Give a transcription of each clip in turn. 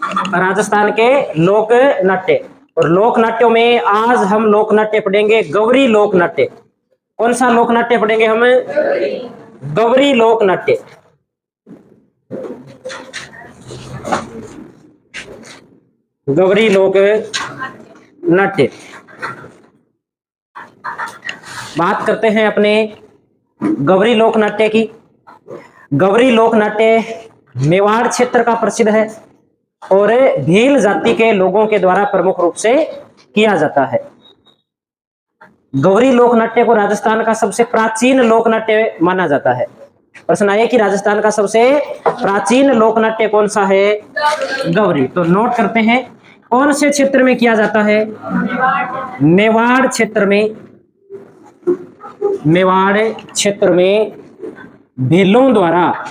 राजस्थान के लोक नाट्य। और लोक नाट्यों में आज हम लोक नाट्य पढ़ेंगे गौरी लोक नाट्य। कौन सा लोक नाट्य पढ़ेंगे हम? गौरी लोक नाट्य। गौरी लोक नाट्य। बात करते हैं अपने गौरी लोक नाट्य की। गौरी लोक नाट्य मेवाड़ क्षेत्र का प्रसिद्ध है और भील जाति के लोगों के द्वारा प्रमुख रूप से किया जाता है। गौरी लोक नाट्य को राजस्थान का सबसे प्राचीन लोक नाट्य माना जाता है। प्रश्न आया कि राजस्थान का सबसे प्राचीन लोक नाट्य कौन सा है? गौरी। तो नोट करते हैं कौन से क्षेत्र में किया जाता है? मेवाड़ क्षेत्र में। मेवाड़ क्षेत्र में भीलों द्वारा,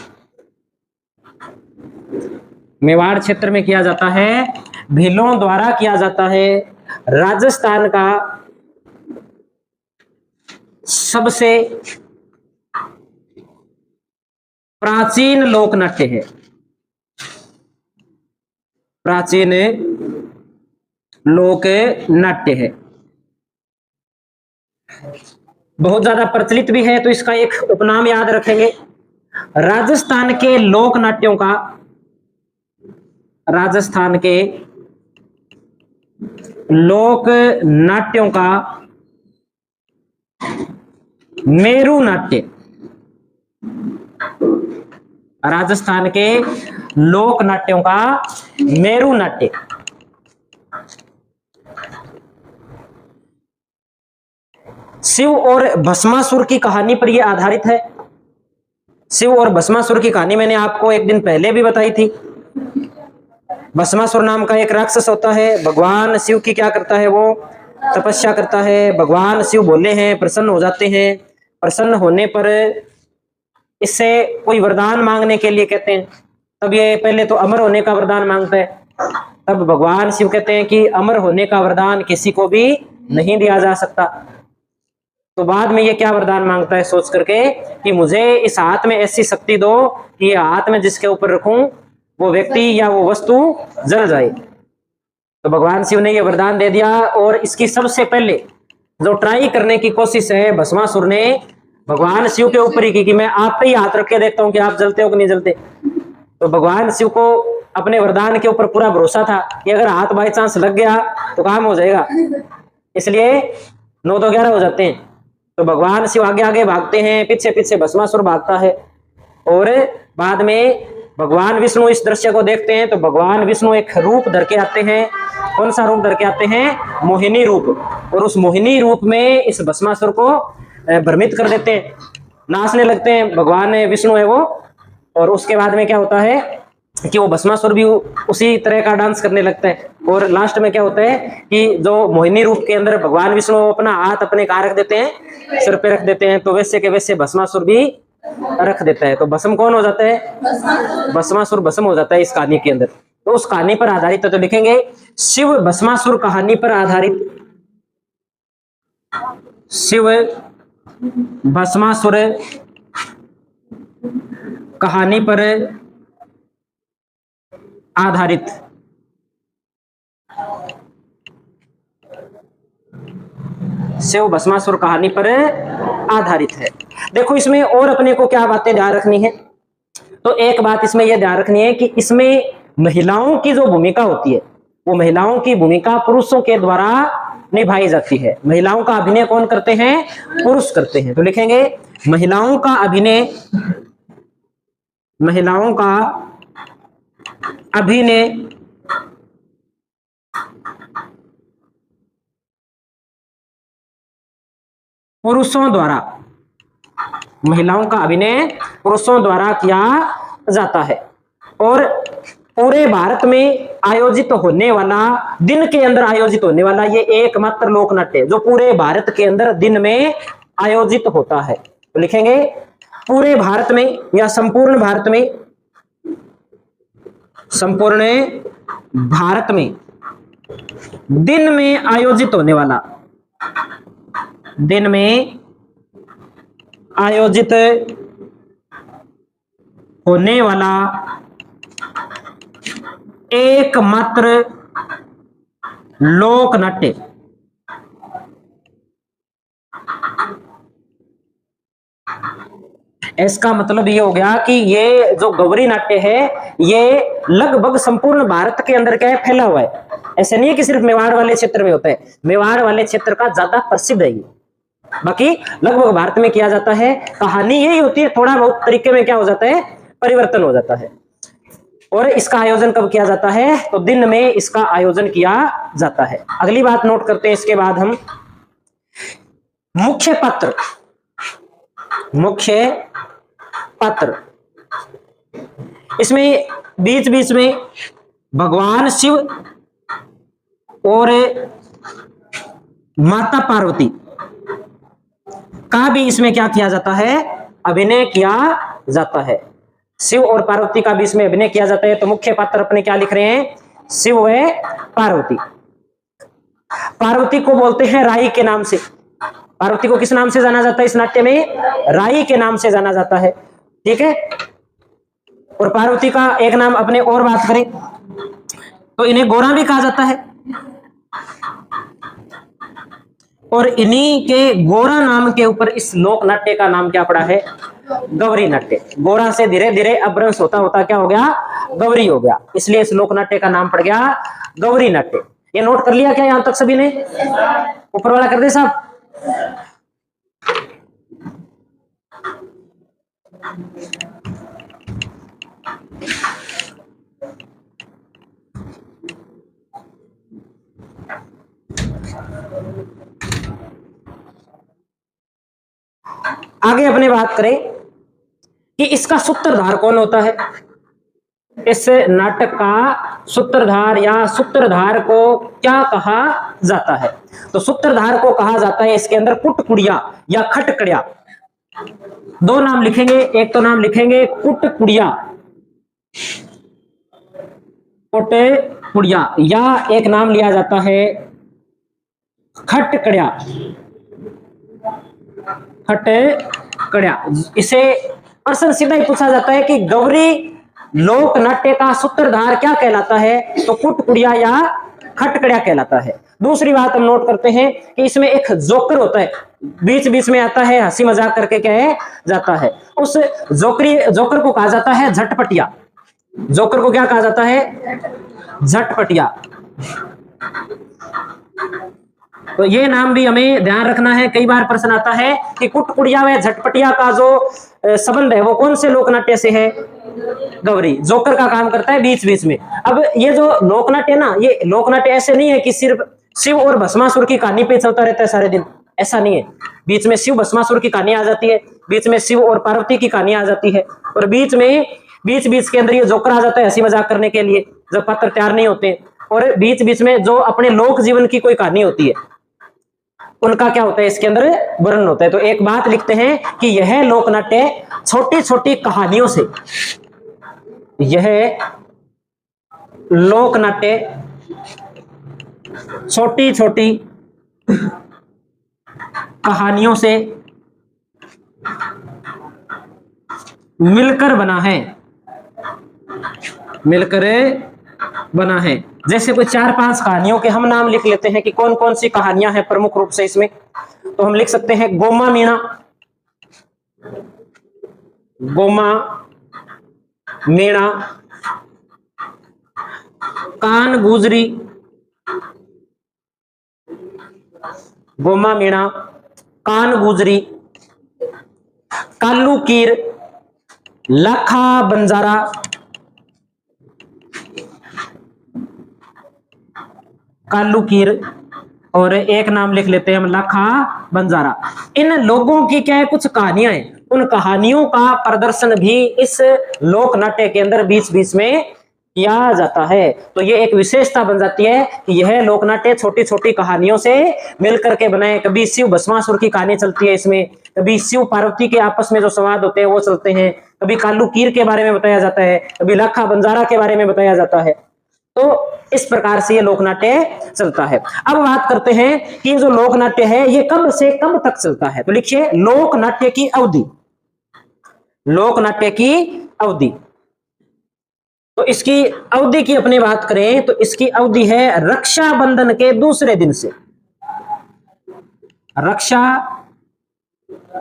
मेवाड़ क्षेत्र में किया जाता है, भीलों द्वारा किया जाता है। राजस्थान का सबसे प्राचीन लोक नाट्य है। प्राचीन लोक नाट्य है, बहुत ज्यादा प्रचलित भी है, तो इसका एक उपनाम याद रखेंगे। राजस्थान के लोक नाट्यों का, राजस्थान के लोक नाट्यों का मेरू नाट्य। राजस्थान के लोक नाट्यों का मेरू नाट्य। शिव और भस्मासुर की कहानी पर यह आधारित है। शिव और भस्मासुर की कहानी मैंने आपको एक दिन पहले भी बताई थी। भस्मासुर नाम का एक राक्षस होता है, भगवान शिव की क्या करता है? वो तपस्या करता है। भगवान शिव बोले हैं, प्रसन्न हो जाते हैं। प्रसन्न होने पर इससे कोई वरदान मांगने के लिए कहते हैं। तब ये पहले तो अमर होने का वरदान मांगता है। तब भगवान शिव कहते हैं कि अमर होने का वरदान किसी को भी नहीं दिया जा सकता। तो बाद में ये क्या वरदान मांगता है सोच करके कि मुझे इस हाथ में ऐसी शक्ति दो कि ये हाथ में जिसके ऊपर रखूं वो व्यक्ति या वो वस्तु जल जाए। तो भगवान शिव ने ये वरदान दे दिया। और इसकी सबसे पहले जो ट्राई करने की कोशिश है भस्मासुर ने भगवान शिव के ऊपर ही की कि मैं आप पे ही हाथ रख के देखता हूं कि आप जलते हो कि नहीं जलते। तो भगवान शिव को अपने वरदान के ऊपर पूरा भरोसा था कि अगर हाथ बाई चांस लग गया तो काम हो जाएगा, इसलिए 9 तो 11 हो जाते हैं। तो भगवान शिव आगे आगे भागते हैं, पीछे पीछे भस्मासुर भागता है। और बाद में भगवान विष्णु इस दृश्य को देखते हैं तो भगवान विष्णु एक रूप धर के आते हैं। कौन सा रूप धर के आते हैं? मोहिनी रूप। और उस मोहिनी रूप में इस भस्मासुर को भ्रमित कर देते हैं, नाचने लगते हैं। भगवान विष्णु है वो। और उसके बाद में क्या होता है कि वो भस्मासुर भी उसी तरह का डांस करने लगता है। और लास्ट में क्या होता है कि जो मोहिनी रूप के अंदर भगवान विष्णु अपना हाथ अपने कहाँ रख देते हैं? सिर पे रख देते हैं। तो वैसे के वैसे भस्मासुर भी रख देता है। तो भस्म कौन हो जाता है? भस्मासुर भस्म हो जाता है इस कहानी के अंदर। तो उस कहानी पर आधारित तो लिखेंगे शिव भस्मासुर कहानी पर आधारित। शिव भस्मासुर कहानी पर आधारित। शिव भस्मासुर कहानी पर आधारित है। देखो इसमें और अपने को क्या बातें ध्यान रखनी है। तो एक बात इसमें यह ध्यान रखनी है कि इसमें महिलाओं की जो भूमिका होती है वो महिलाओं की भूमिका पुरुषों के द्वारा निभाई जाती है। महिलाओं का अभिनय कौन करते हैं? पुरुष करते हैं। तो लिखेंगे महिलाओं का अभिनय, महिलाओं का अभिनय पुरुषों द्वारा, महिलाओं का अभिनय पुरुषों द्वारा किया जाता है। और पूरे भारत में आयोजित होने वाला, दिन के अंदर आयोजित होने वाला ये एकमात्र लोक नाट्य जो पूरे भारत के अंदर दिन में आयोजित होता है। तो लिखेंगे पूरे भारत में या संपूर्ण भारत में, संपूर्ण भारत में दिन में आयोजित होने वाला, दिन में आयोजित होने वाला एकमात्र लोक नाट्य। इसका मतलब ये हो गया कि ये जो गौरी नाट्य है ये लगभग संपूर्ण भारत के अंदर क्या है, फैला हुआ है। ऐसे नहीं है कि सिर्फ मेवाड़ वाले क्षेत्र में होता है, मेवाड़ वाले क्षेत्र का ज्यादा प्रसिद्ध है ये, बाकी लगभग भारत में किया जाता है। कहानी यही होती है, थोड़ा बहुत तरीके में क्या हो जाता है, परिवर्तन हो जाता है। और इसका आयोजन कब किया जाता है, तो दिन में इसका आयोजन किया जाता है। अगली बात नोट करते हैं, इसके बाद हम मुख्य पात्र, मुख्य पात्र, इसमें बीच बीच में भगवान शिव और माता पार्वती का भी इसमें क्या किया जाता है, अभिनय किया जाता है। शिव और पार्वती का भी इसमें अभिनय किया जाता है। तो मुख्य पात्र अपने क्या लिख रहे हैं, शिव व पार्वती। पार्वती को बोलते हैं राई के नाम से। पार्वती को किस नाम से जाना जाता है इस नाट्य में, राई के नाम से जाना जाता है, ठीक है। और पार्वती का एक नाम अपने और बात करें तो इन्हें गोरा भी कहा जाता है। और इन्हीं के गोरा नाम के ऊपर इस लोक नाट्य का नाम क्या पड़ा है, गौरी नाट्य। गोरा से धीरे धीरे अपभ्रंश होता होता क्या हो गया, गौरी हो गया, इसलिए इस लोक नाट्य का नाम पड़ गया गौरी नाट्य। ये नोट कर लिया क्या यहां तक सभी ने, ऊपर वाला कर दे साहब। आगे अपने बात करें कि इसका सूत्रधार कौन होता है। इस नाटक का सूत्रधार या सूत्रधार को क्या कहा जाता है, तो सूत्रधार को कहा जाता है इसके अंदर कुटकुड़िया या खटकड़िया। दो नाम लिखेंगे, एक तो नाम लिखेंगे कुटकुड़िया, कुटकुड़िया, या एक नाम लिया जाता है खटकड़िया, खटकड़िया। इसे प्रश्न सीधा ही पूछा जाता है कि गौरी लोक नाट्य का सूत्रधार क्या कहलाता है, तो कुटकुड़िया या खटकड़िया कहलाता है। दूसरी बात हम नोट करते हैं कि इसमें एक जोकर होता है, बीच बीच में आता है, हंसी मजाक करके कहे जाता है। उस जोकर को कहा जाता है झटपटिया। जोकर को क्या कहा जाता है, झटपटिया। तो ये नाम भी हमें ध्यान रखना है, कई बार प्रश्न आता है कि कुटकुड़िया व झटपटिया का जो संबंध है वो कौन से लोकनाट्य से है, गौरी। जोकर का काम करता है बीच बीच में। अब ये जो लोकनाट्य ना, ये लोकनाट्य ऐसे नहीं है कि सिर्फ शिव और भस्मासुर की कहानी पे चलता रहता है सारे दिन, ऐसा नहीं है। बीच में शिव भस्मासुर की कहानी आ जाती है, बीच में शिव और पार्वती की कहानी आ जाती है, और बीच बीच के अंदर ये जोकर आ जाता है हंसी मजाक करने के लिए जब पात्र तैयार नहीं होते, और बीच बीच में जो अपने लोक जीवन की कोई कहानी होती है उनका क्या होता है इसके अंदर वर्णन होता है। तो एक बात लिखते हैं कि यह लोकनाट्य छोटी छोटी कहानियों से, यह लोकनाट्य छोटी छोटी कहानियों से मिलकर बना है, मिलकर बना है। जैसे कोई 4-5 कहानियों के हम नाम लिख लेते हैं कि कौन कौन सी कहानियां हैं प्रमुख रूप से इसमें, तो हम लिख सकते हैं गोमा मीणा, गोमा मीणा, कान गुजरी, गोमा मीणा, कान गुजरी, कालू कीर, लाखा बंजारा, कालू कीर, और एक नाम लिख लेते हैं हम लाखा बंजारा। इन लोगों की क्या है, कुछ कहानियां हैं, उन कहानियों का प्रदर्शन भी इस लोक नाट्य के अंदर बीच बीच में किया जाता है। तो ये एक विशेषता बन जाती है कि यह लोक नाट्य छोटी छोटी कहानियों से मिलकर के बनाए। कभी शिव भस्मासुर की कहानी चलती है इसमें, कभी शिव पार्वती के आपस में जो संवाद होते हैं वो चलते हैं, कभी कालू कीर के बारे में बताया जाता है, कभी लाखा बंजारा के बारे में बताया जाता है। तो इस प्रकार से ये लोकनाट्य चलता है। अब बात करते हैं कि जो लोकनाट्य है ये कब से कब तक चलता है, तो लिखिए लोकनाट्य की अवधि, लोकनाट्य की अवधि। तो इसकी अवधि की अपनी बात करें तो इसकी अवधि है रक्षाबंधन के दूसरे दिन से, रक्षा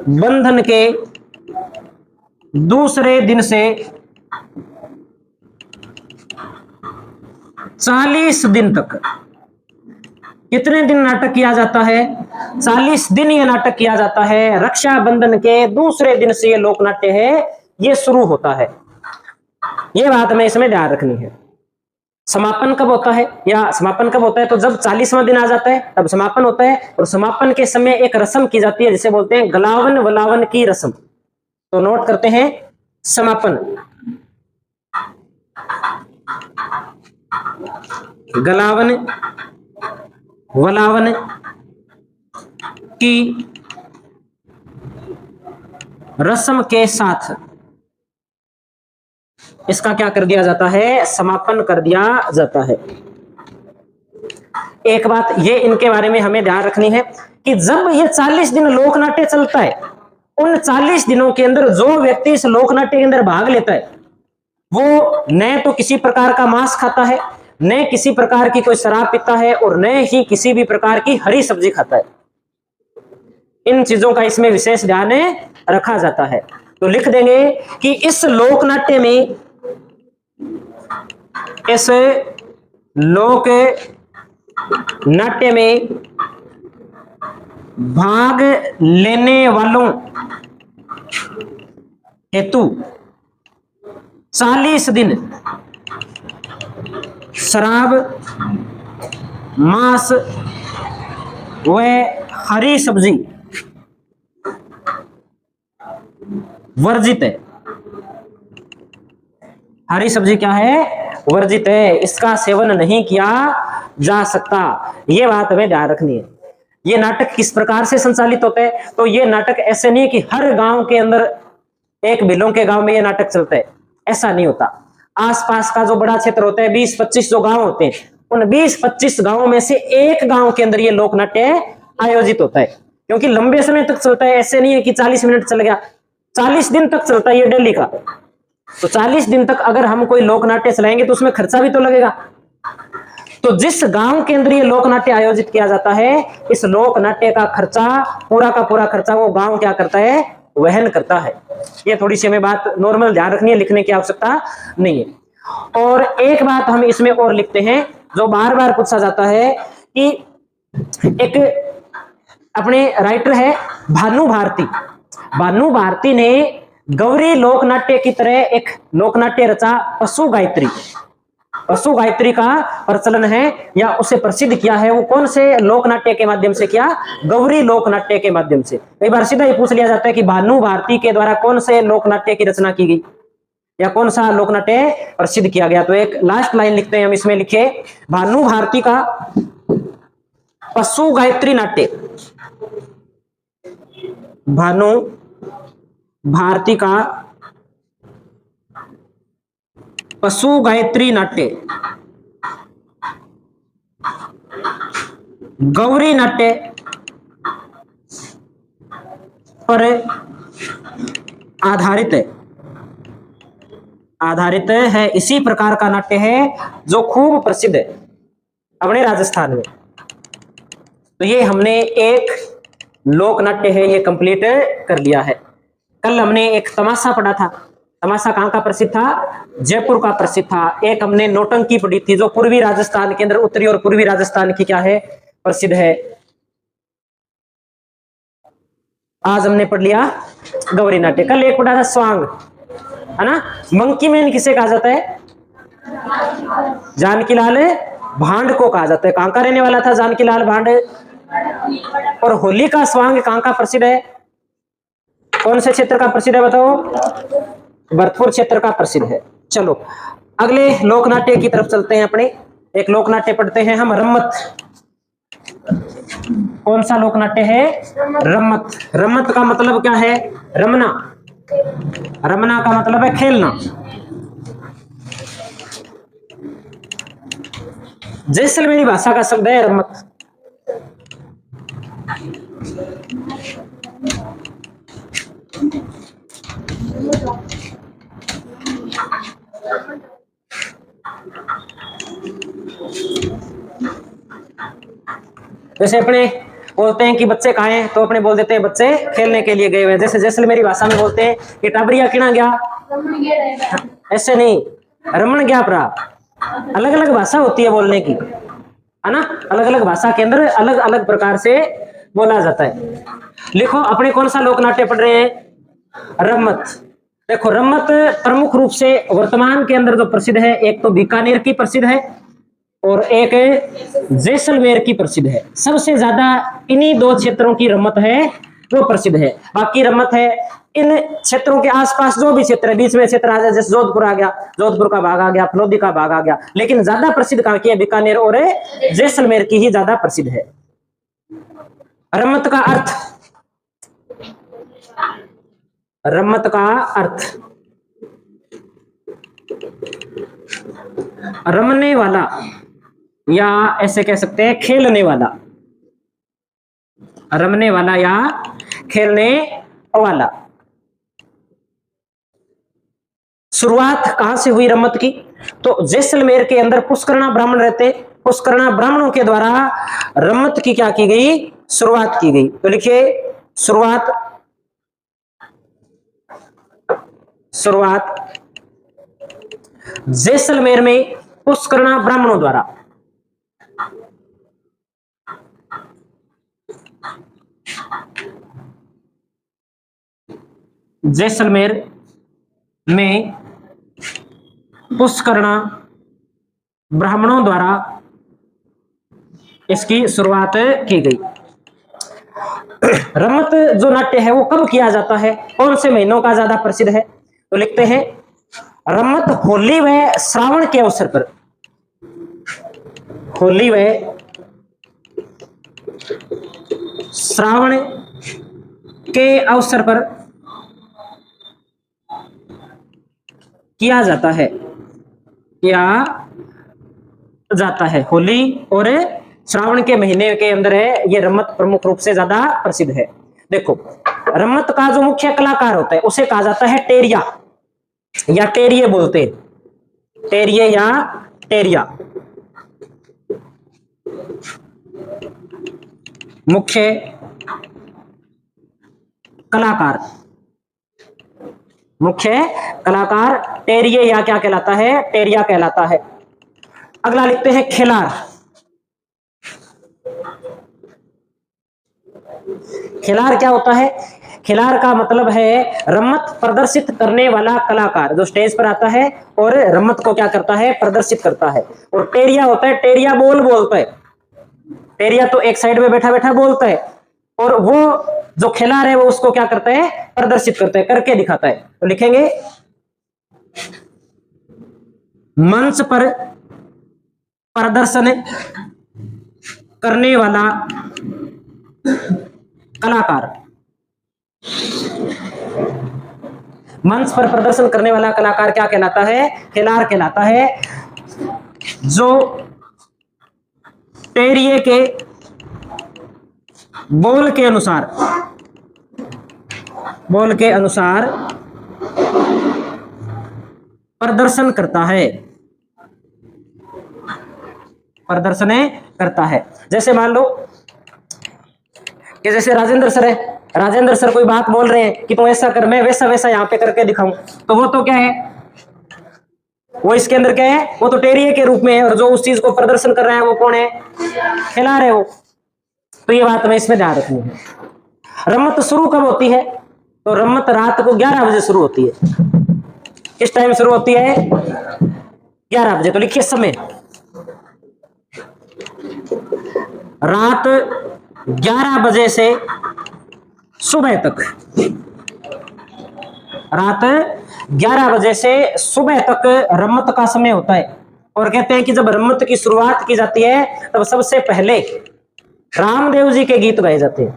बंधन के दूसरे दिन से 40 दिन तक। कितने दिन नाटक किया जाता है? 40 दिन ये नाटक किया जाता है। रक्षाबंधन के दूसरे दिन से ये लोक नाट्य है ये शुरू होता है। ये बात हमें इसमें ध्यान रखनी है। समापन कब होता है, या समापन कब होता है? तो जब 40वां दिन आ जाता है तब समापन होता है। और समापन के समय एक रस्म की जाती है जिसे बोलते हैं गलावन वलावन की रस्म। तो नोट करते हैं समापन, गलावन वलावन की रस्म के साथ इसका क्या कर दिया जाता है? समापन कर दिया जाता है। एक बात ये इनके बारे में हमें ध्यान रखनी है कि जब ये 40 दिन लोक नाट्य चलता है, उन 40 दिनों के अंदर जो व्यक्ति इस लोक नाट्य के अंदर भाग लेता है वो न तो किसी प्रकार का मांस खाता है, न किसी प्रकार की कोई शराब पीता है, और न ही किसी भी प्रकार की हरी सब्जी खाता है। इन चीजों का इसमें विशेष ध्यान रखा जाता है। तो लिख देंगे कि इस लोक नाट्य में, इस लोक नाट्य में भाग लेने वालों हेतु 40 दिन शराब, मांस व हरी सब्जी वर्जित है। हरी सब्जी क्या है? वर्जित है, इसका सेवन नहीं किया जा सकता। यह बात हमें ध्यान रखनी है। ये नाटक किस प्रकार से संचालित होते हैं? तो ये नाटक ऐसे नहीं कि हर गांव के अंदर, एक भिलों के गांव में ये नाटक चलता है, ऐसा नहीं होता। आसपास का जो बड़ा क्षेत्र होता है, 20-25 जो गांव होते हैं, उन 20-25 गांवों में से एक गांव के अंदर ये लोक नाट्य आयोजित होता है। क्योंकि लंबे समय तक चलता है, ऐसे नहीं है कि 40 मिनट चल गया, 40 दिन तक चलता है ये डेली का। तो 40 दिन तक अगर हम कोई लोक नाट्य चलाएंगे तो उसमें खर्चा भी तो लगेगा। तो जिस गांव के अंदर ये लोक नाट्य आयोजित किया जाता है, इस लोक नाट्य का खर्चा, पूरा का पूरा खर्चा वो गांव क्या करता है? वहन करता है। ये थोड़ी सी हमें बात नॉर्मल ध्यान रखनी है, लिखने की आवश्यकता नहीं है। और एक बात हम इसमें और लिखते हैं जो बार बार पूछा जाता है कि एक अपने राइटर है भानु भारती, भानु भारती ने गौरी लोक नाट्य की तरह एक लोक नाट्य रचा, पशु गायत्री। पशु गायत्री का प्रचलन है या उसे प्रसिद्ध किया है, वो कौन से लोक नाट्य के माध्यम से किया? गौरी लोक नाट्य के माध्यम से। कई बार सीधा ही पूछ लिया जाता है कि भानु भारती के द्वारा कौन से लोक नाट्य की रचना की गई या कौन सा लोक नाट्य प्रसिद्ध किया गया। तो एक लास्ट लाइन लिखते हैं हम, इसमें लिखे भानु भारती का पशु गायत्री नाट्य, भानु भारती का पशु गायत्री नाट्य गौरी नाट्य पर आधारित है। इसी प्रकार का नाट्य है जो खूब प्रसिद्ध है अपने राजस्थान में। तो ये हमने एक लोक नाट्य है ये कंप्लीट कर लिया है। कल हमने एक तमाशा पढ़ा था। तमाशा कहाँ का प्रसिद्ध था? जयपुर का प्रसिद्ध था। एक हमने नौटंकी पढ़ी थी जो पूर्वी राजस्थान के अंदर, उत्तरी और पूर्वी राजस्थान की क्या है? प्रसिद्ध है। आज हमने पढ़ लिया गौरी नाट्य। कल एक पढ़ा था स्वांग, है ना? मंकी मैन किसे कहा जाता है? जानकीलाल भांड को कहा जाता है। कहाँ का रहने वाला था जानकीलाल भांड? और होली का स्वांग कहाँ का प्रसिद्ध है? कौन से क्षेत्र का प्रसिद्ध है बताओ? भरतपुर क्षेत्र का प्रसिद्ध है। चलो अगले लोक नाट्य की तरफ चलते हैं। अपने एक लोक नाट्य पढ़ते हैं हम, रम्मत। कौन सा लोक नाट्य है? रम्मत। रम्मत का मतलब क्या है? रमना। रमना का मतलब है खेलना। जैसलमेरी भाषा का शब्द है रम्मत। जैसे अपने बोलते हैं कि बच्चे कहाँ हैं, तो अपने बोल देते हैं बच्चे खेलने के लिए गए हुए हैं। जैसे जैसलमेरी भाषा में बोलते हैं कि टाबरिया किना गया, ऐसे नहीं, रमन गया प्रा। अलग अलग भाषा होती है बोलने की, है ना। अलग अलग भाषा के अंदर अलग अलग प्रकार से बोला जाता है। लिखो अपने कौन सा लोक नाट्य पढ़ रहे हैं, रम्मत। देखो रम्मत प्रमुख रूप से वर्तमान के अंदर जो प्रसिद्ध है, एक तो बीकानेर की प्रसिद्ध है और एक जैसलमेर की प्रसिद्ध है। सबसे ज्यादा इन्हीं दो क्षेत्रों की रम्मत है वो प्रसिद्ध है। बाकी रम्मत है इन क्षेत्रों के आसपास जो भी क्षेत्र है, बीच में क्षेत्र आ जाए, जैसे जोधपुर आ गया, जोधपुर का भाग आ गया, फलोदी का भाग आ गया, लेकिन ज्यादा प्रसिद्ध कहाँ की है, बीकानेर और जैसलमेर की ही ज्यादा प्रसिद्ध है। रम्मत का अर्थ, रम्मत का अर्थ रमने वाला, या ऐसे कह सकते हैं खेलने वाला, रमने वाला या खेलने वाला। शुरुआत कहां से हुई रम्मत की, तो जैसलमेर के अंदर पुष्करणा ब्राह्मण रहते, पुष्करणा ब्राह्मणों के द्वारा रम्मत की क्या की गई, शुरुआत की गई। तो लिखिए शुरुआत, शुरुआत जैसलमेर में पुष्करणा ब्राह्मणों द्वारा। जैसलमेर में पुष्करणा ब्राह्मणों द्वारा इसकी शुरुआत की गई। रम्मत जो नाट्य है वो कब किया जाता है, कौन से महीनों का ज्यादा प्रसिद्ध है, तो लिखते हैं रम्मत होली व श्रावण के अवसर पर, होली व श्रावण के अवसर पर किया जाता है, किया जाता है। होली और श्रावण के महीने के अंदर है ये रम्मत प्रमुख रूप से ज्यादा प्रसिद्ध है। देखो रम्मत का जो मुख्य कलाकार होता है उसे कहा जाता है टेरिया या टेरिये बोलते हैं, टेरिये या टेरिया। मुख्य कलाकार, मुख्य कलाकार टेरिये या क्या कहलाता है, टेरिया कहलाता है। अगला लिखते हैं खिलार। खिलार क्या होता है, खिलार का मतलब है रम्मत प्रदर्शित करने वाला कलाकार, जो स्टेज पर आता है और रम्मत को क्या करता है, प्रदर्शित करता है। और टेरिया होता है, टेरिया बोलता है, टेरिया तो एक साइड में बैठा बैठा बोलता है, और वो जो खिलार है वो उसको क्या करता है, प्रदर्शित करता है, करके दिखाता है। तो लिखेंगे मंच पर प्रदर्शन करने वाला कलाकार, मंच पर प्रदर्शन करने वाला कलाकार क्या कहलाता है, खिलार कहलाता है। जो टेरिये के बोल के अनुसार, बोल के अनुसार प्रदर्शन करता है, प्रदर्शन करता है। जैसे मान लो कि जैसे राजेंद्र सर है, राजेंद्र सर कोई बात बोल रहे हैं कि तुम ऐसा कर, मैं वैसा वैसा यहाँ पे करके दिखाऊं, तो वो तो क्या है, वो इसके अंदर क्या है, वो तो टेरिये के रूप में है, और जो उस चीज को प्रदर्शन कर रहा है वो कौन है, खिला रहे हो। तो ये बात हमें इसमें ध्यान रखनी है। रम्मत शुरू कब होती है, तो रम्मत रात को 11 बजे शुरू होती है। किस टाइम शुरू होती है, 11 बजे। तो लिखिए समय, रात 11 बजे से सुबह तक, रात 11 बजे से सुबह तक रम्मत का समय होता है। और कहते हैं कि जब रम्मत की शुरुआत की जाती है तब सबसे पहले रामदेव जी के गीत गाए जाते हैं।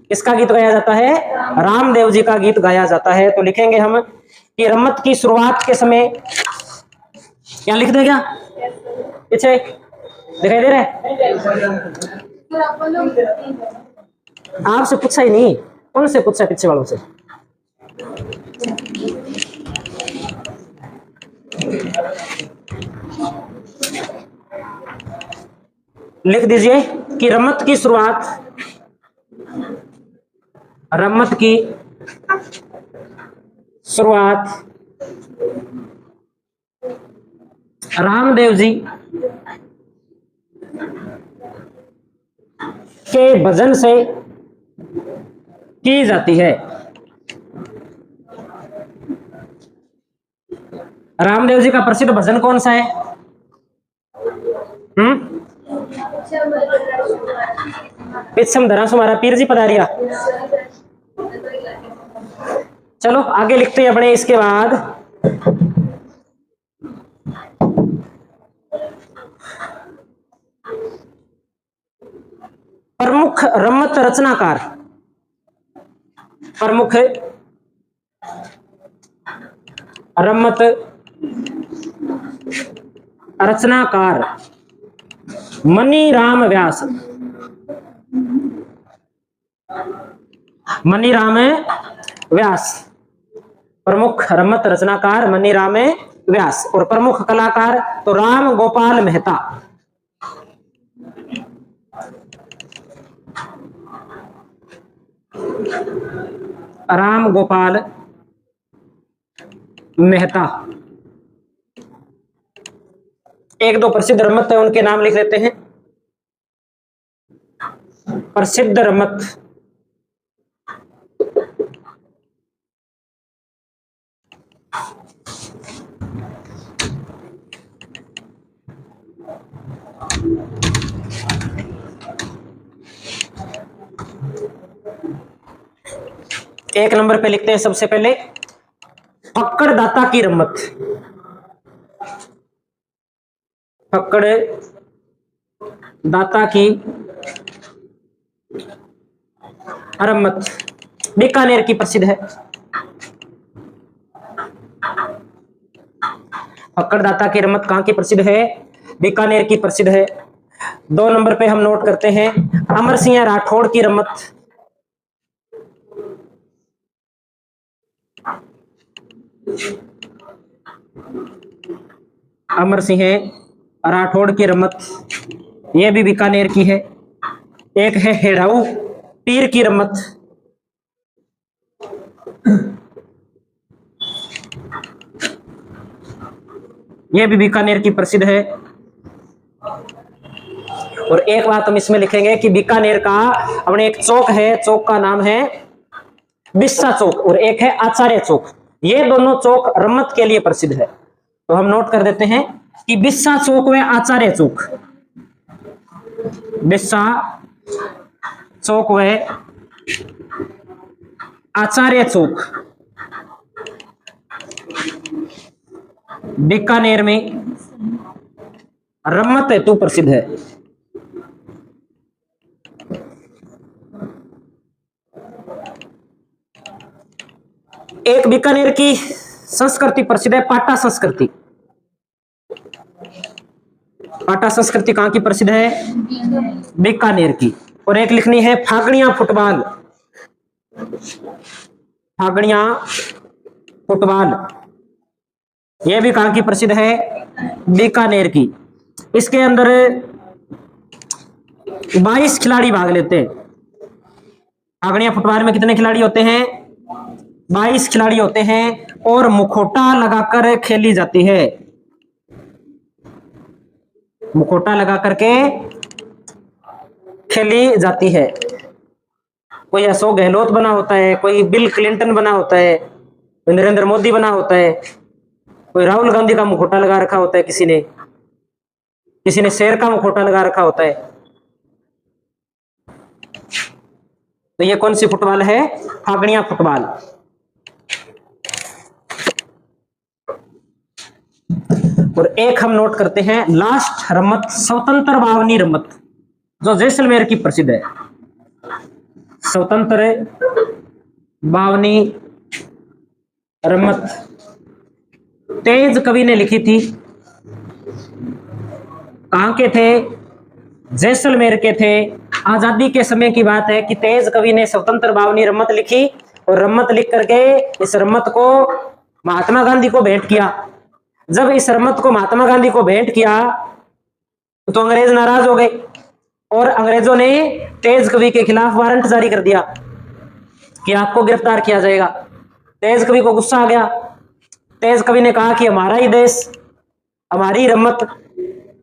किसका गीत गाया जाता है, रामदेव जी का गीत गाया जाता है। तो लिखेंगे हम कि रम्मत की शुरुआत के समय, क्या लिख दे, क्या पीछे दिखाई दे रहा है, आपसे पूछा ही नहीं, उनसे पूछा पीछे वालों से। लिख दीजिए कि रम्मत की शुरुआत, रम्मत की शुरुआत रामदेव जी के भजन से की जाती है। रामदेव जी का प्रसिद्ध भजन कौन सा है? पिछम धरा सुमारा पीर जी पधारिया। चलो आगे लिखते हैं अपने। इसके बाद प्रमुख रम्मत रचनाकार, प्रमुख रम्मत रचनाकार मनीराम व्यास, मनीराम व्यास, प्रमुख रम्मत रचनाकार मनीराम व्यास। और प्रमुख कलाकार तो राम गोपाल मेहता। राम गोपाल मेहता। एक दो प्रसिद्ध रम्मत है, उनके नाम लिख लेते हैं। प्रसिद्ध रम्मत, एक नंबर पे लिखते हैं सबसे पहले फक्कड़ दाता की रम्मत। फक्कड़ दाता की रम्मत बीकानेर की प्रसिद्ध है। फक्कड़ दाता की रम्मत कहां की प्रसिद्ध है? बीकानेर की प्रसिद्ध है। दो नंबर पे हम नोट करते हैं अमर सिंह राठौड़ की रम्मत। अमर सिंह राठौड़ की रम्मत, यह भी बीकानेर की है। एक है हेड़ाऊ पीर की रम्मत, यह भी बीकानेर की प्रसिद्ध है। और एक बात हम इसमें लिखेंगे कि बीकानेर का अपने एक चौक है, चौक का नाम है बिस्सा चौक, और एक है आचार्य चौक। ये दोनों चौक रम्मत के लिए प्रसिद्ध है। तो हम नोट कर देते हैं कि बिस्सा चौक व आचार्य चौक, बिस्सा चौक व आचार्य चौक बीकानेर में रम्मत हेतु प्रसिद्ध है। एक बीकानेर की संस्कृति प्रसिद्ध है पाटा संस्कृति। पाटा संस्कृति कहां की प्रसिद्ध है? बीकानेर की। और एक लिखनी है फागणिया फुटबॉल, फागणिया फुटबॉल, यह भी कहां की प्रसिद्ध है? बीकानेर की। इसके अंदर 22 खिलाड़ी भाग लेते हैं। फागणिया फुटबॉल में कितने खिलाड़ी होते हैं? 22 खिलाड़ी होते हैं और मुखौटा लगाकर खेली जाती है। मुखौटा लगा करके खेली जाती है। कोई अशोक गहलोत बना होता है, कोई बिल क्लिंटन बना होता है, कोई नरेंद्र मोदी बना होता है, कोई राहुल गांधी का मुखौटा लगा रखा होता है, किसी ने शेर का मुखौटा लगा रखा होता है। तो ये कौन सी फुटबॉल है? फागणिया फुटबॉल। और एक हम नोट करते हैं लास्ट रम्मत स्वतंत्र बावनी रम्मत, जो जैसलमेर की प्रसिद्ध है। स्वतंत्र बावनी रम्मत तेज कवि ने लिखी थी। कहां के थे? जैसलमेर के थे। आजादी के समय की बात है कि तेज कवि ने स्वतंत्र बावनी रम्मत लिखी, और रम्मत लिख करके इस रम्मत को महात्मा गांधी को भेंट किया। जब इस रम्मत को महात्मा गांधी को भेंट किया तो अंग्रेज नाराज हो गए और अंग्रेजों ने तेज कवि के खिलाफ वारंट जारी कर दिया कि आपको गिरफ्तार किया जाएगा। तेज कवि को गुस्सा आ गया। तेज कवि ने कहा कि हमारा ही देश, हमारी रम्मत,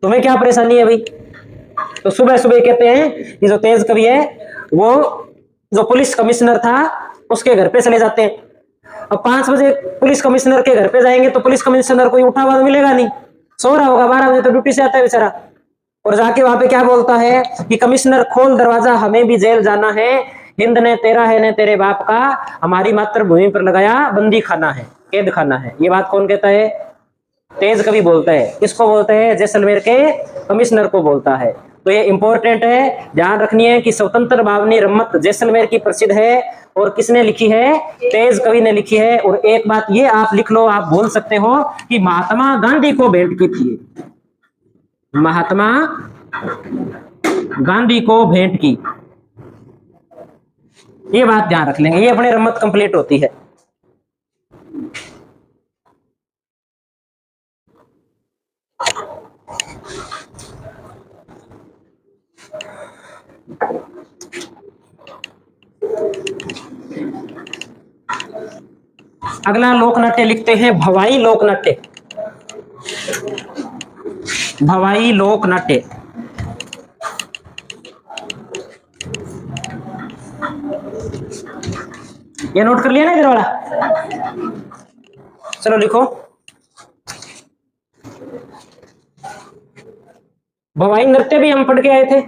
तुम्हें क्या परेशानी है भाई। तो सुबह सुबह कहते हैं कि जो तेज कवि है वो जो पुलिस कमिश्नर था उसके घर पे चले जाते हैं। अब 5 बजे पुलिस कमिश्नर के घर पे जाएंगे तो पुलिस कमिश्नर कोई उठा हुआ मिलेगा नहीं, सो रहा होगा, 12 बजे तो ड्यूटी से आता है बेचारा। और जाके वहां पे क्या बोलता है कि कमिश्नर खोल दरवाजा, हमें भी जेल जाना है, हिंद ने तेरा है ने तेरे बाप का, हमारी मातृभूमि पर लगाया बंदी खाना है, कैद खाना है। ये बात कौन कहता है? तेज कवि बोलता है। किसको बोलते हैं? जैसलमेर के कमिश्नर को बोलता है। तो ये इंपॉर्टेंट है, ध्यान रखनी है कि स्वतंत्र भावनी रम्मत जैसलमेर की प्रसिद्ध है। और किसने लिखी है? तेज कवि ने लिखी है। और एक बात ये आप लिख लो, आप बोल सकते हो कि महात्मा गांधी को भेंट की थी, महात्मा गांधी को भेंट की। ये बात ध्यान रख लेंगे, ये अपनी रम्मत कंप्लीट होती है। अगला लोक नाट्य लिखते हैं भवाई लोक नाट्य। भवाई लोक नाट्य, ये नोट कर लिया ना इधर वाला? चलो लिखो, भवाई नृत्य भी हम पढ़ के आए थे।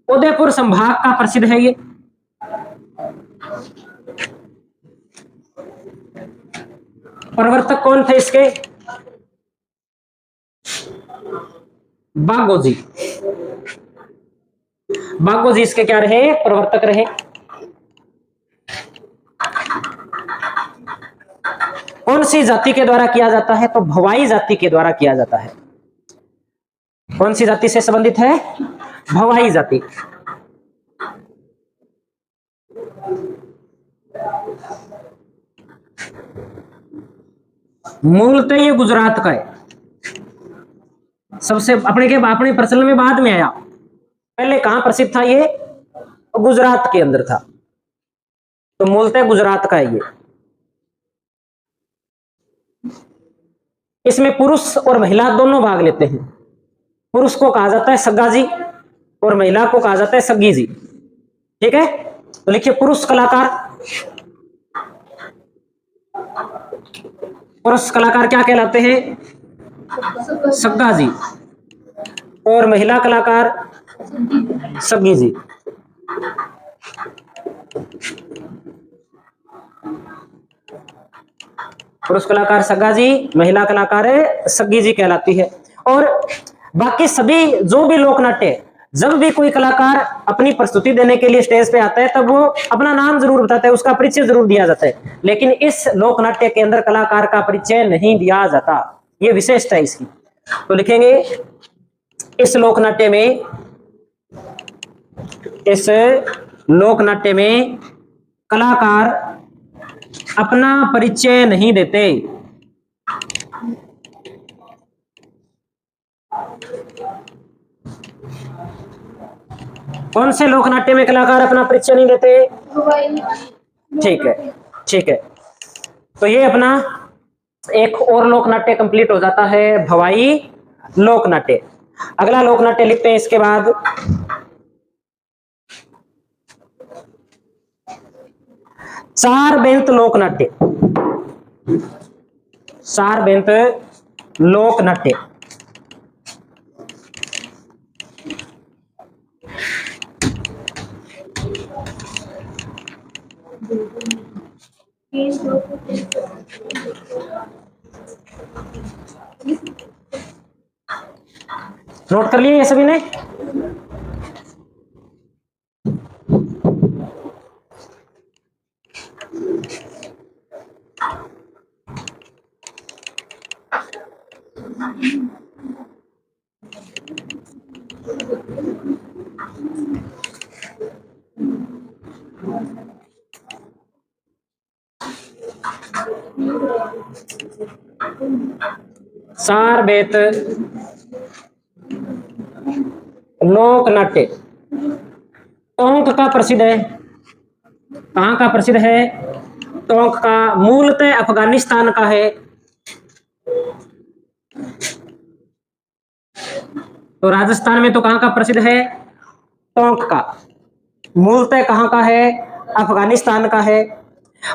उदयपुर संभाग का प्रसिद्ध है ये। प्रवर्तक कौन थे इसके? बागोजी। बागोजी इसके क्या रहे? प्रवर्तक रहे। कौन सी जाति के द्वारा किया जाता है? तो भवाई जाति के द्वारा किया जाता है। कौन सी जाति से संबंधित है? भवाई जाति। मूलतः ये गुजरात का है। सबसे अपने प्रचलन में बाद में आया, पहले कहां प्रसिद्ध था ये? गुजरात के अंदर था। तो मूलतः गुजरात का है ये। इसमें पुरुष और महिला दोनों भाग लेते हैं। पुरुष को कहा जाता है सग्गा जी और महिला को कहा जाता है सग्गी जी। ठीक है, तो लिखिए पुरुष कलाकार। पुरुष कलाकार क्या कहलाते हैं? सग्गा जी। और महिला कलाकार सग्गी जी। पुरुष कलाकार सग्गा जी, महिला कलाकार सग्गी जी कहलाती है। और बाकी सभी जो भी लोक नाट्य, जब भी कोई कलाकार अपनी प्रस्तुति देने के लिए स्टेज पे आता है तब वो अपना नाम जरूर बताता है, उसका परिचय जरूर दिया जाता है। लेकिन इस लोक नाट्य के अंदर कलाकार का परिचय नहीं दिया जाता, ये विशेषता है इसकी। तो लिखेंगे इस लोक नाट्य में, इस लोक नाट्य में कलाकार अपना परिचय नहीं देते। कौन से लोक नाट्य में कलाकार अपना परिचय नहीं देते? ठीक है, ठीक है। तो ये अपना एक और लोक नाट्य कंप्लीट हो जाता है, भवाई लोक नाट्य। अगला लोक नाट्य लिखते हैं इसके बाद, चार बेंत लोक नाट्य। चार बेंत लोक नाट्य। नोट कर लिए ये सभी ने? चार बेत लोक नाट्य टोंक का प्रसिद्ध है। कहाँ का प्रसिद्ध है? टोंक का। मूलतः अफगानिस्तान का है। तो राजस्थान में तो कहाँ का प्रसिद्ध है? टोंक का। मूलतः कहाँ का है? अफगानिस्तान का है।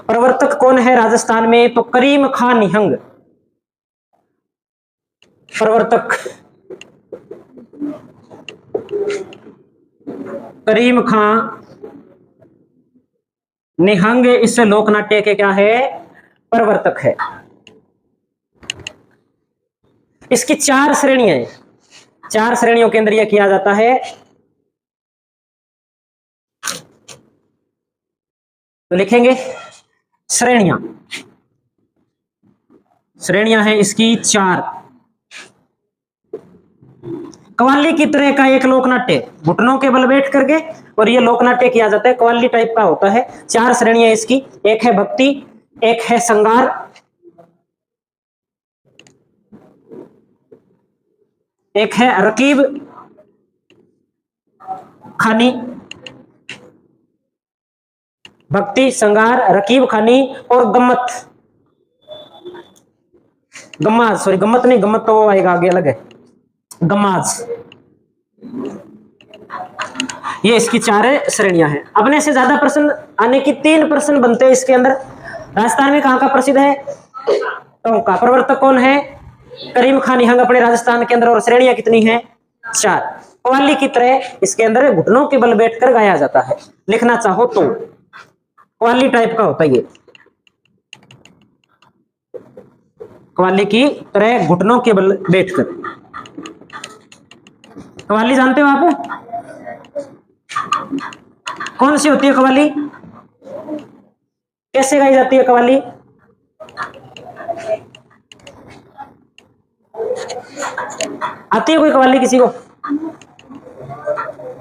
प्रवर्तक कौन है राजस्थान में? तो करीम खान निहंग प्रवर्तक। करीम खान निहंग इस लोकनाट्य के क्या है? प्रवर्तक है। इसकी 4 श्रेणियां हैं। 4 श्रेणियों के अंदर यह किया जाता है। तो लिखेंगे श्रेणियां। श्रेणियां हैं इसकी 4। कव्वाली की तरह का एक लोकनाट्य घुटनों के बल बैठ करके और ये लोकनाट्य किया जाता है, कव्वाली टाइप का होता है। 4 श्रेणियां इसकी। एक है भक्ति, एक है श्रृंगार, एक है रकीब खानी। भक्ति, श्रृंगार, रकीब खानी और गम्मत। गम्माज, सॉरी गम्मत नहीं, गम्मत तो आएगा आगे, अलग है। गम्माज। ये इसकी 4 श्रेणियां हैं। अपने से ज्यादा प्रश्न आने की 3 प्रश्न बनते हैं इसके अंदर। राजस्थान में कहाँ का प्रसिद्ध है? टोंक का। प्रवर्तक कौन है? करीम खान निहंग अपने राजस्थान के अंदर। और श्रेणियां कितनी हैं? 4। कव्वाली की तरह इसके अंदर घुटनों के बल बैठकर गाया जाता है। लिखना चाहो तो कव्वाली टाइप का होता है ये। कव्वाली की तरह घुटनों के बल बैठकर। कव्वाली जानते हो आप? कौन सी होती है कव्वाली? कैसे गाई जाती है कव्वाली? आती है कोई कव्वाली किसी को?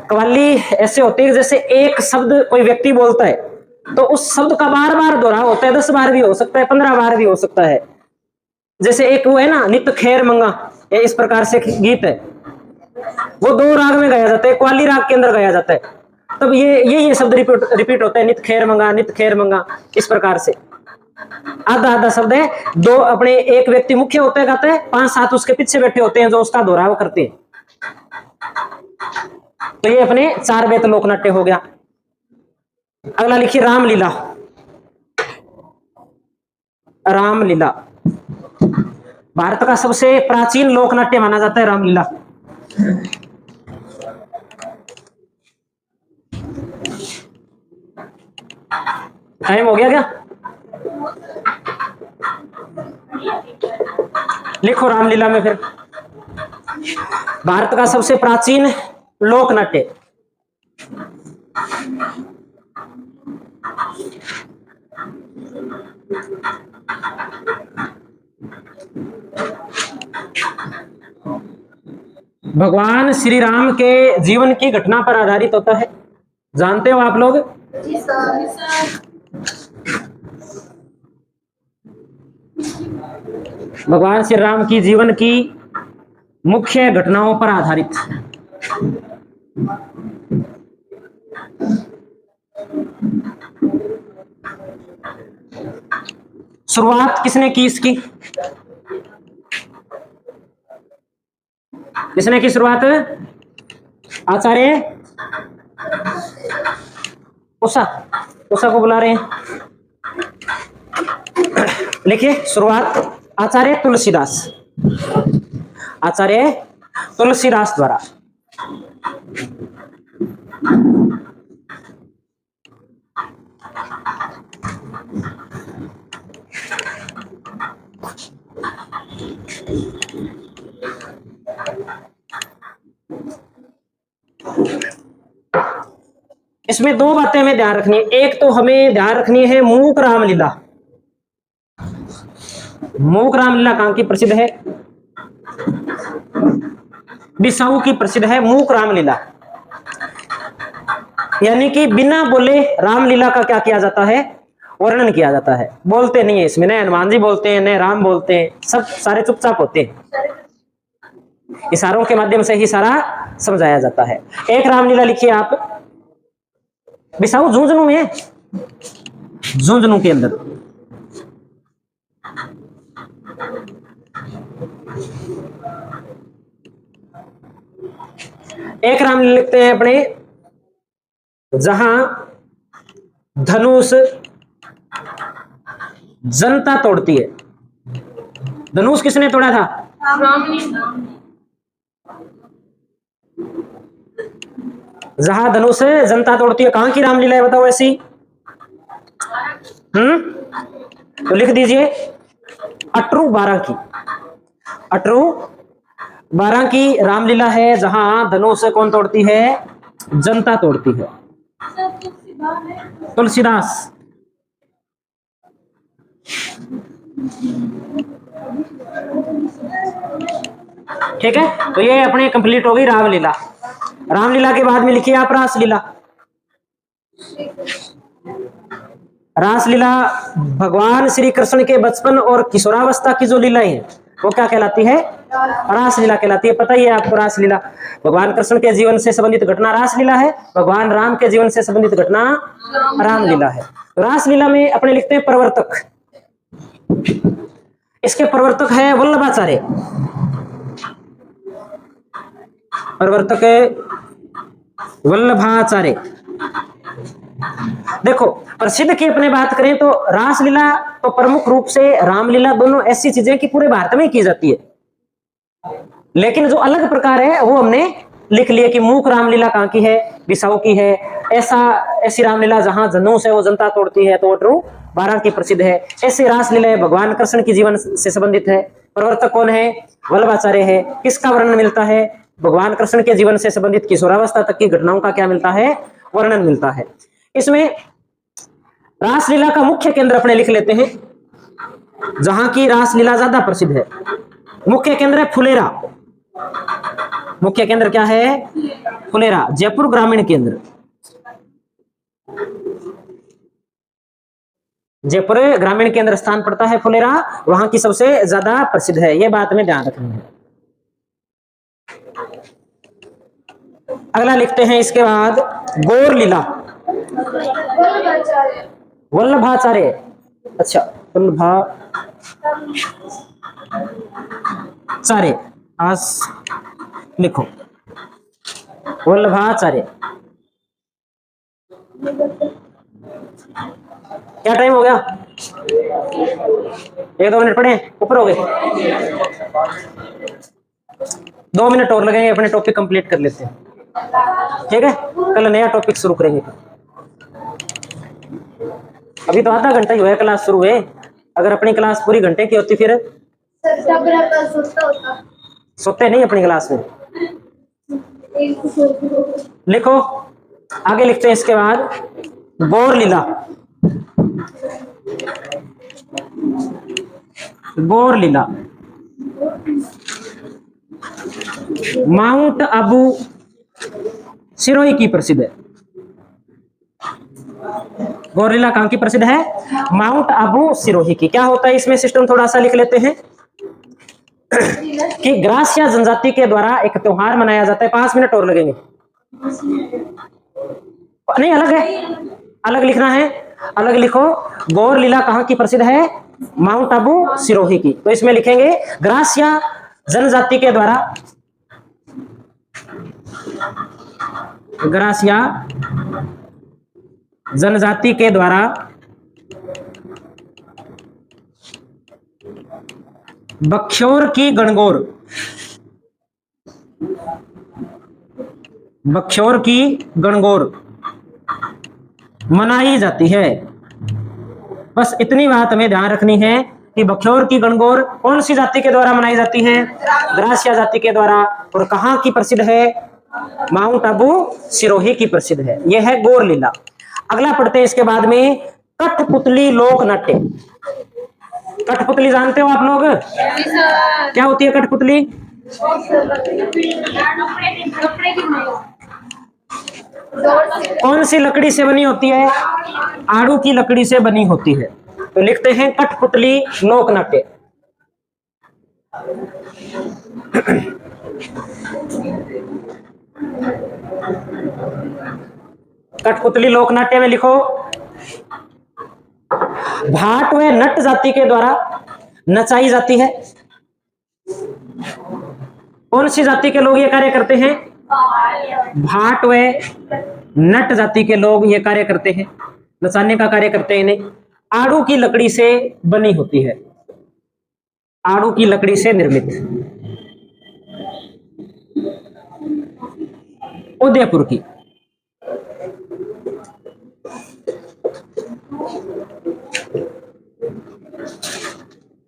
कव्वाली ऐसे होती है जैसे एक शब्द कोई व्यक्ति बोलता है तो उस शब्द का बार बार दोहराव होता है। 10 बार भी हो सकता है, 15 बार भी हो सकता है। जैसे एक वो है ना, नित खैर मंगा, ये इस प्रकार से गीत है, वो 2 राग में गाया जाता है, कव्वाली राग के अंदर गाया जाता है। तब ये शब्द रिपीट होता है, नित खैर मंगा, नित खैर मंगा, इस प्रकार से। आधा आधा शब्द है। 2 अपने एक व्यक्ति मुख्य होता है, गाता है, 5-7 उसके पीछे बैठे होते हैं जो उसका दोहराव करते हैं। तो ये अपने 4 बेत लोकनाट्य हो गया। अगला लिखिए रामलीला। रामलीला भारत का सबसे प्राचीन लोकनाट्य माना जाता है रामलीला। टाइम हो गया क्या? लिखो रामलीला में फिर। भारत का सबसे प्राचीन लोकनाट्य। भगवान श्री राम के जीवन की घटना पर आधारित होता है। जानते हो आप लोग? भगवान श्री राम की जीवन की मुख्य घटनाओं पर आधारित। शुरुआत किसने की इसकी? किसने की शुरुआत? आचार्य उषा। उषा को बुला रहे हैं। लिखिए शुरुआत आचार्य तुलसीदास। आचार्य तुलसीदास द्वारा। इसमें 2 बातें हमें ध्यान रखनी है। एक तो हमें ध्यान रखनी है मूक रामलीला। मूक रामलीला कहां की प्रसिद्ध है? बिसाऊ की प्रसिद्ध है मूक रामलीला। यानी कि बिना बोले रामलीला का क्या किया जाता है? वर्णन किया जाता है। बोलते नहीं है इसमें, न हनुमान जी बोलते हैं न राम बोलते हैं, सब सारे चुपचाप होते हैं, इशारों के माध्यम से ही सारा समझाया जाता है। एक रामलीला लिखिए आप, बिसाऊ झुंझुनू में, झुंझुनू के अंदर एक रामलीला लिखते हैं अपने, जहां धनुष जनता तोड़ती है। धनुष किसने तोड़ा था? जहां धनुष जनता तोड़ती है, कहां की रामलीला है बताओ ऐसी? तो लिख दीजिए, अटरू 12 की, अटरू 12 की रामलीला है, जहां धनुष कौन तोड़ती है? जनता तोड़ती है। तुलसीदास। ठीक है, तो ये अपने कंप्लीट हो गई रामलीला। रामलीला के बाद में लिखिए आप रासलीला। रासलीला भगवान श्री कृष्ण के बचपन और किशोरावस्था की जो लीलाएं हैं वो क्या कहलाती है? रासलीला कहलाती है। पता ही है आपको, रासलीला भगवान कृष्ण के जीवन से संबंधित घटना रासलीला है, भगवान राम के जीवन से संबंधित घटना रामलीला है। रासलीला में अपने लिखते हैं प्रवर्तक, इसके प्रवर्तक है वल्लभाचार्य। प्रवर्तक है वल्लभाचार्य। देखो प्रसिद्ध की अपने बात करें तो रासलीला तो प्रमुख रूप से रामलीला, दोनों ऐसी चीजें कि पूरे भारत में की जाती है, लेकिन जो अलग प्रकार है वो हमने लिख लिए कि मूक रामलीला कहाँ की है? बिसाऊ की है। ऐसी रामलीला जहां धनुष है वो जनता तोड़ती है, तो अटरू 12 की प्रसिद्ध है। ऐसी रासलीला भगवान कृष्ण के जीवन से संबंधित है। प्रवर्तक कौन है? वल्लभाचार्य है। किसका वर्णन मिलता है? भगवान कृष्ण के जीवन से संबंधित किशोरावस्था तक की घटनाओं का क्या मिलता है? वर्णन मिलता है। इसमें रासलीला का मुख्य केंद्र अपने लिख लेते हैं, जहां की रासलीला ज्यादा प्रसिद्ध है। मुख्य केंद्र है फुलेरा। मुख्य केंद्र क्या है? फुलेरा, जयपुर ग्रामीण केंद्र। जयपुर ग्रामीण केंद्र स्थान पड़ता है फुलेरा, वहां की सबसे ज्यादा प्रसिद्ध है, यह बात में ध्यान रखनी है। अगला लिखते हैं इसके बाद गौर लीला। वल्लभाचार्य, अच्छा वल्लभाचार्य, आज लिखो वल्लभाचार्य। क्या टाइम हो गया? 1-2 मिनट पढ़े, ऊपर हो गए। 2 मिनट और लगेंगे, अपने टॉपिक कंप्लीट कर लेते हैं, ठीक है? कल नया टॉपिक शुरू करेंगे। अभी तो आधा घंटा ही हुआ है क्लास शुरू हुए, अगर अपनी क्लास पूरी घंटे की होती फिर सोते नहीं अपनी क्लास में। लिखो आगे, लिखते हैं इसके बाद गौर लीला। गौर लीला माउंट आबू सिरोही की प्रसिद्ध है। गौर लीला कहां की प्रसिद्ध है? माउंट आबू सिरोही की। क्या होता है इसमें सिस्टम, थोड़ा सा लिख लेते हैं कि ग्रासिया जनजाति के द्वारा एक त्योहार मनाया जाता है। 5 मिनट और लगेंगे। नहीं, अलग है, अलग लिखना है, अलग लिखो। गौर लीला कहां की प्रसिद्ध है? माउंट आबू सिरोही की। तो इसमें लिखेंगे ग्रासिया जनजाति के द्वारा, ग्रासिया जनजाति के द्वारा बख्शोर की गणगौर, बख्शोर की गणगौर मनाई जाती है। बस इतनी बात हमें ध्यान रखनी है कि बख्शोर की गणगौर कौन सी जाति के द्वारा मनाई जाती है? ग्रासिया जाति के द्वारा। और कहां की प्रसिद्ध है? माउंट आबू सिरोही की प्रसिद्ध है। यह है गौर लीला। अगला पढ़ते हैं इसके बाद में कठपुतली लोक नाट्य। कठपुतली जानते हो आप लोग? क्या होती है कठपुतली? कौन सी लकड़ी से बनी होती है? आड़ू की लकड़ी से बनी होती है। तो लिखते हैं कठपुतली लोक नाट्य। कठपुतली लोक नाट्य में लिखो, भाट व नट जाति के द्वारा नचाई जाती है। कौन सी जाति के लोग ये कार्य करते हैं? भाट व नट जाति के लोग ये कार्य करते हैं, नचाने का कार्य करते हैं इन्हें। आड़ू की लकड़ी से बनी होती है, आड़ू की लकड़ी से निर्मित। उदयपुर की।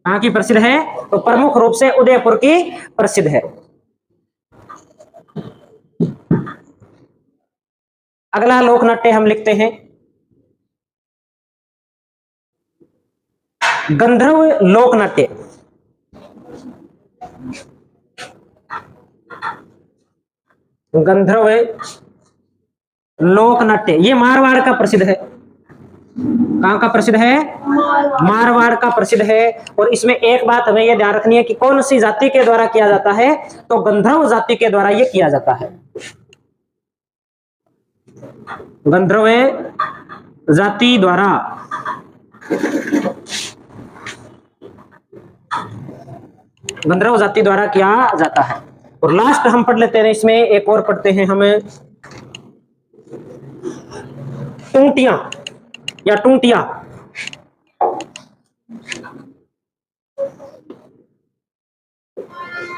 कहां की प्रसिद्ध है? तो प्रमुख रूप से उदयपुर की प्रसिद्ध है। अगला लोक नाट्य हम लिखते हैं गंधर्व लोक नाट्य। गंधर्व लोक नाट्य ये मारवाड़ का प्रसिद्ध है। कहां का प्रसिद्ध है? मारवाड़ का प्रसिद्ध है। और इसमें एक बात हमें यह ध्यान रखनी है कि कौन सी जाति के द्वारा किया जाता है? तो गंधर्व जाति के द्वारा यह किया जाता है। गंधर्व जाति द्वारा गंधर्व जाति द्वारा किया जाता है। और लास्ट हम पढ़ लेते हैं, इसमें एक और पढ़ते हैं हम, टूंटियां या टूंटिया।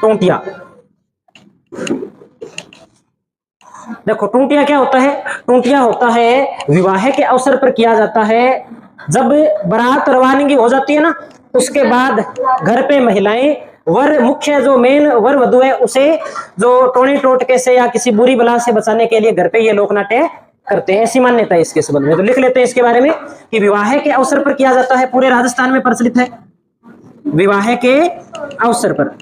टूंटिया देखो, टूंटिया क्या होता है? टूंटिया होता है विवाह के अवसर पर किया जाता है। जब बारात रवानगी हो जाती है ना, उसके बाद घर पे महिलाएं वर, मुख्य जो मेन वर वधु है, उसे जो टोने टोटके से या किसी बुरी बला से बचाने के लिए घर पे ये लोक नाट्य करते हैं। ऐसी मान्यता है इसके संबंध में। तो लिख लेते हैं इसके बारे में कि विवाह के अवसर पर किया जाता है। पूरे राजस्थान में प्रचलित है विवाह के अवसर पर।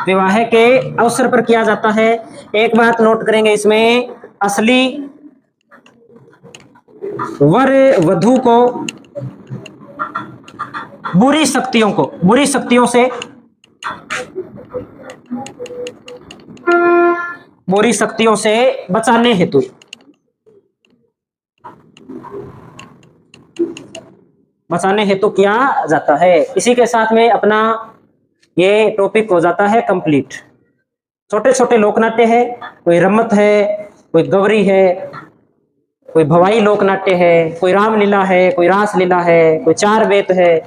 विवाह के अवसर पर किया जाता है। एक बात नोट करेंगे इसमें, असली वर वधु को बुरी शक्तियों से बचाने हेतु किया जाता है। इसी के साथ में अपना ये टॉपिक हो जाता है कंप्लीट। छोटे छोटे लोक नाट्य है, कोई रमत है, कोई गौरी है, कोई भवाई लोक नाट्य है, कोई रामलीला है, कोई रास लीला है, कोई चार वेद है,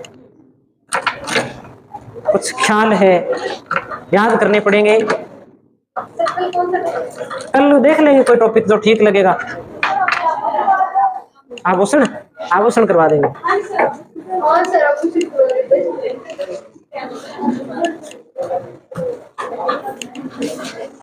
कुछ ख्याल है, याद करने पड़ेंगे। कल देख लेंगे कोई टॉपिक जो ठीक लगेगा। आभूषण करवा देंगे।